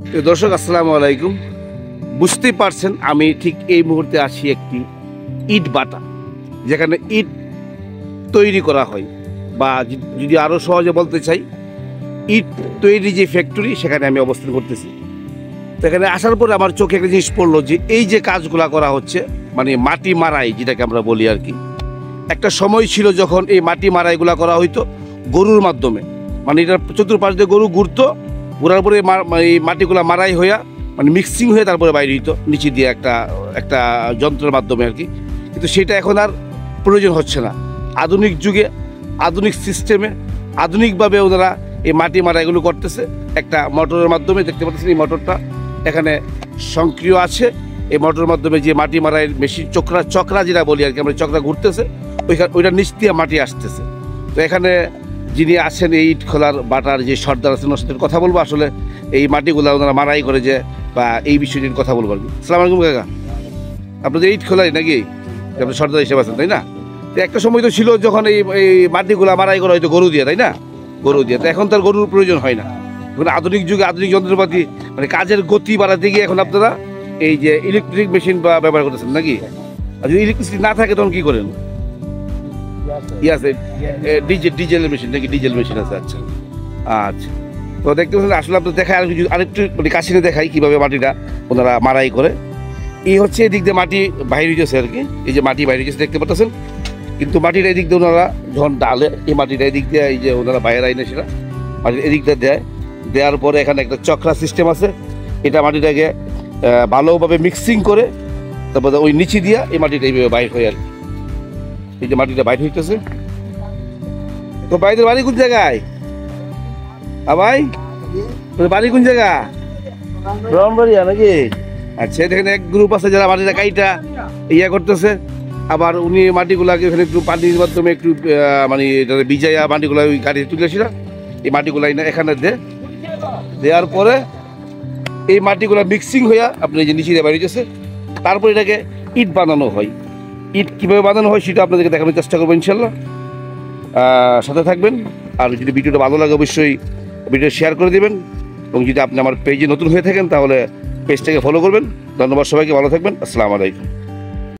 দর্শক আসসালামু আলাইকুম। বুঝতেই পারছেন আমি ঠিক এই মুহূর্তে আছি একটি ইট বাটা, যেখানে ইট তৈরি করা হয়, বা যদি আরও সহজে বলতে চাই ইট তৈরি যে ফ্যাক্টরি, সেখানে আমি অবস্থান করতেছি। সেখানে আসার পরে আমার চোখে একটা জিনিস পড়লো যে এই যে কাজগুলা করা হচ্ছে, মানে মাটি মারাই যেটাকে আমরা বলি আর কি। একটা সময় ছিল যখন এই মাটি মারাইগুলা করা হইতো গরুর মাধ্যমে, মানে এটার চতুর্পাশ দিয়ে গরু ঘুরতো, ঘোরার পরে এই মাটিগুলা মারাই হইয়া মানে মিক্সিং হয়ে তারপরে বাইরে হইতো নিচে দিয়ে একটা একটা যন্ত্রের মাধ্যমে আর কি। কিন্তু সেটা এখন আর প্রয়োজন হচ্ছে না। আধুনিক যুগে আধুনিক সিস্টেমে আধুনিকভাবে ওনারা এই মাটি মারাইগুলো করতেছে একটা মোটরের মাধ্যমে। দেখতে পাচ্ছেন এই মোটরটা এখানে সক্রিয় আছে। এই মোটরের মাধ্যমে যে মাটি মারাইয়ের মেশিন চক্রা যেটা বলি আর কি, আমরা চক্রা ঘুরতেছে, ওইটার নিচ দিয়ে মাটি আসতেছে। তো এখানে যিনি আছেন এই ইট খোলার বাটার যে সর্দার আছেন, ওর সাথে কথা বলবো আসলে এই মাটিগুলো ওনারা মারাই করে যে, বা এই বিষয় নিয়ে কথা বলবো আর কি। আসসালামু আলাইকুম কাকা, আপনাদের ইট খোলাই নাকি? আপনি সর্দার হিসেবে আছেন তাই না? তো একটা সময় তো ছিল যখন এই মাটিগুলা মারাই করা হয়তো গরু দিয়ে, তাই না? গরু দিয়ে। তো এখন তার গরুর প্রয়োজন হয় না। এখন আধুনিক যুগে আধুনিক যন্ত্রপাতি, মানে কাজের গতি বাড়াতে গিয়ে এখন আপনারা এই যে ইলেকট্রিক মেশিন ব্যবহার করতেছেন নাকি? আর যদি ইলেকট্রিসিটি না থাকে তখন কি করেন? আছে ডিজেল মেশিন নাকি? ডিজেল মেশিন আছে। আচ্ছা আচ্ছা। তো দেখতে পাচ্ছেন আসলে আপনার দেখায় আরেকটু মানে কাশিনে দেখাই কীভাবে মাটিটা ওনারা মারাই করে। এই হচ্ছে এদিক দিয়ে মাটি বাইরে হইতেছে আর কি, এই যে মাটি বাইরে হইতেছে দেখতে পাচ্ছেন। কিন্তু মাটিটা এদিক দিয়ে ওনারা যখন ডালে, এই মাটিটা এদিক দিয়ে এই যে ওনারা বাইরে আইনে সেটা মাটির এদিকটা দেয়। দেওয়ার পরে এখানে একটা চক্রা সিস্টেম আছে, এটা মাটিটাকে ভালোভাবে মিক্সিং করে তারপরে ওই নিচে দিয়া এই মাটিটা এইভাবে বাইর হয় আর কি। এই যে মাটিটা বাইর হইতেছে। তো ভাইদের বাড়ি কোন জায়গায়? ভাই বাড়ি কোন জায়গা? ব্রাহ্মণবাড়িয়া নাকি? আচ্ছা, এখানে এক গ্রুপ আছে যারা মাটিটা কাইটা ইয়া করতেছে। আবার উনি মাটিগুলাকে এখানে একটু পানির মাধ্যমে একটু মানে ভিজাইয়া মাটিগুলা ওই গাড়ি তুলেছিল। এই মাটিগুলা এখানে দেওয়ার পরে এই মাটিগুলা মিক্সিং হইয়া আপনি যে নিচে বাইরে গেছে, তারপর এটাকে ইট বানানো হয়। ইট কীভাবে বানানো হয় সেটা আপনাদেরকে দেখানোর চেষ্টা করবো ইনশাল্লাহ। সাথে থাকবেন। আর যদি ভিডিওটা ভালো লাগে অবশ্যই ভিডিও শেয়ার করে দেবেন, এবং যদি আপনি আমার পেজে নতুন হয়ে থাকেন তাহলে পেজটাকে ফলো করবেন। ধন্যবাদ সবাইকে, ভালো থাকবেন। আসসালামু আলাইকুম।